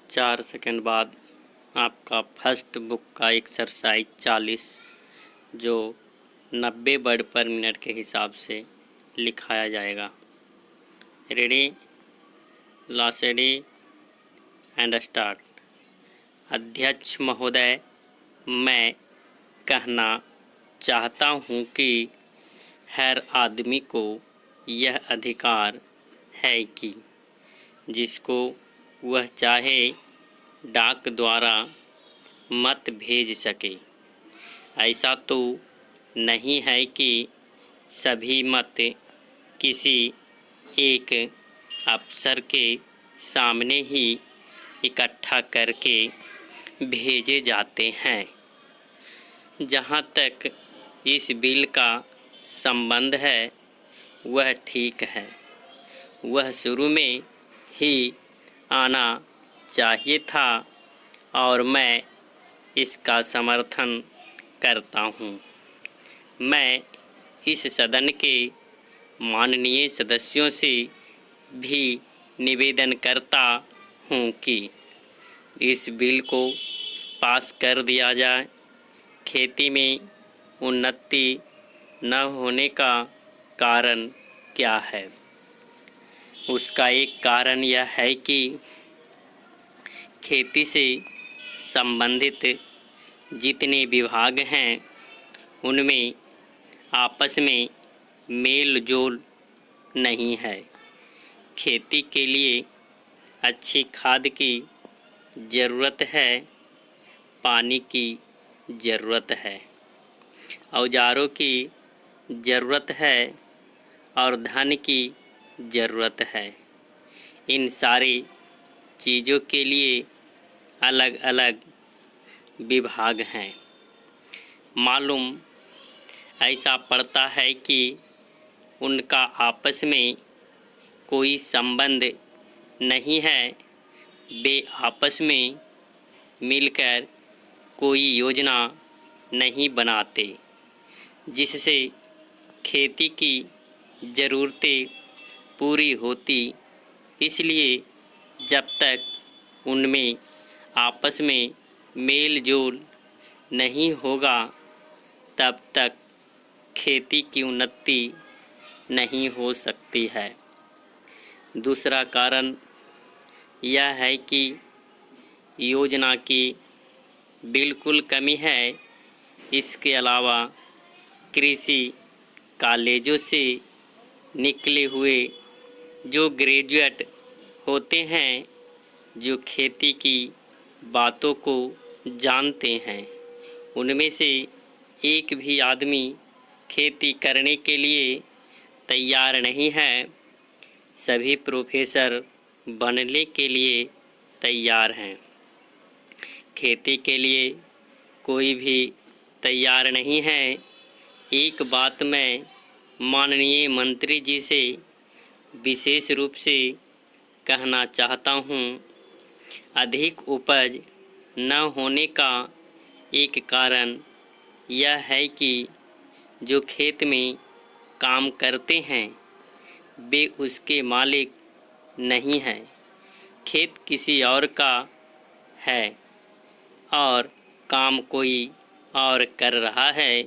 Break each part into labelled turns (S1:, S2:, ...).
S1: 4 second बाद आपका first book का एक्सरसाइज 40 जो 90 वर्ड पर मिनट के हिसाब से लिखाया जाएगा। रेडी, लासेडी एंड स्टार्ट। अध्यक्ष महोदय, मैं कहना चाहता हूँ कि हर आदमी को यह अधिकार है कि जिसको वह चाहे डाक द्वारा मत भेज सके। ऐसा तो नहीं है कि सभी मत किसी एक अफसर के सामने ही इकट्ठा करके भेजे जाते हैं। जहाँ तक इस बिल का संबंध है वह ठीक है, वह शुरू में ही आना चाहिए था और मैं इसका समर्थन करता हूँ। मैं इस सदन के माननीय सदस्यों से भी निवेदन करता हूँ कि इस बिल को पास कर दिया जाए। खेती में उन्नति न होने का कारण क्या है? उसका एक कारण यह है कि खेती से संबंधित जितने विभाग हैं उनमें आपस में मेल जोल नहीं है। खेती के लिए अच्छी खाद की ज़रूरत है, पानी की ज़रूरत है, औजारों की ज़रूरत है और धन की ज़रूरत है। इन सारी चीज़ों के लिए अलग अलग विभाग हैं। मालूम ऐसा पड़ता है कि उनका आपस में कोई संबंध नहीं है। वे आपस में मिलकर कोई योजना नहीं बनाते जिससे खेती की ज़रूरतें पूरी होती। इसलिए जब तक उनमें आपस में मेल जोल नहीं होगा तब तक खेती की उन्नति नहीं हो सकती है। दूसरा कारण यह है कि योजना की बिल्कुल कमी है। इसके अलावा कृषि कॉलेजों से निकले हुए जो ग्रेजुएट होते हैं, जो खेती की बातों को जानते हैं, उनमें से एक भी आदमी खेती करने के लिए तैयार नहीं है। सभी प्रोफेसर बनने के लिए तैयार हैं, खेती के लिए कोई भी तैयार नहीं है। एक बात मैं माननीय मंत्री जी से विशेष रूप से कहना चाहता हूँ। अधिक उपज न होने का एक कारण यह है कि जो खेत में काम करते हैं वे उसके मालिक नहीं हैं। खेत किसी और का है और काम कोई और कर रहा है।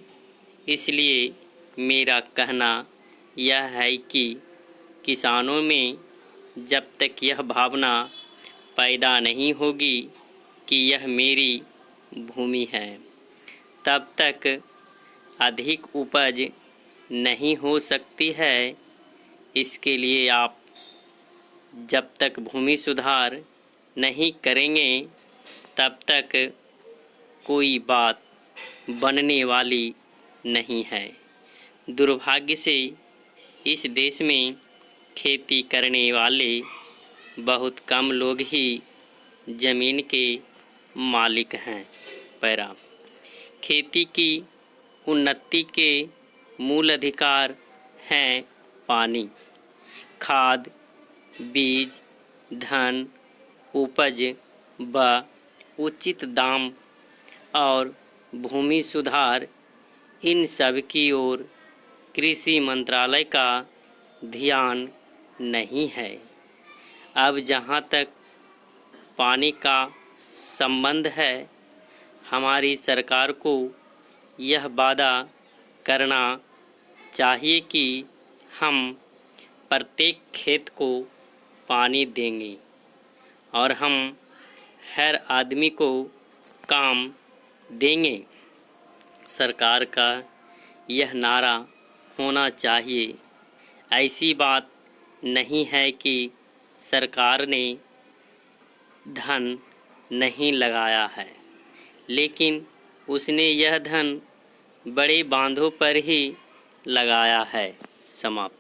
S1: इसलिए मेरा कहना यह है कि किसानों में जब तक यह भावना पैदा नहीं होगी कि यह मेरी भूमि है, तब तक अधिक उपज नहीं हो सकती है। इसके लिए आप जब तक भूमि सुधार नहीं करेंगे तब तक कोई बात बनने वाली नहीं है। दुर्भाग्य से इस देश में खेती करने वाले बहुत कम लोग ही ज़मीन के मालिक हैं। पैरा खेती की उन्नति के मूल अधिकार हैं पानी, खाद, बीज, धन, उपज व उचित दाम और भूमि सुधार। इन सब की ओर कृषि मंत्रालय का ध्यान नहीं है। अब जहाँ तक पानी का संबंध है, हमारी सरकार को यह वादा करना चाहिए कि हम प्रत्येक खेत को पानी देंगे और हम हर आदमी को काम देंगे। सरकार का यह नारा होना चाहिए। ऐसी बात नहीं है कि सरकार ने धन नहीं लगाया है, लेकिन उसने यह धन बड़े बांधों पर ही लगाया है। समाप्त।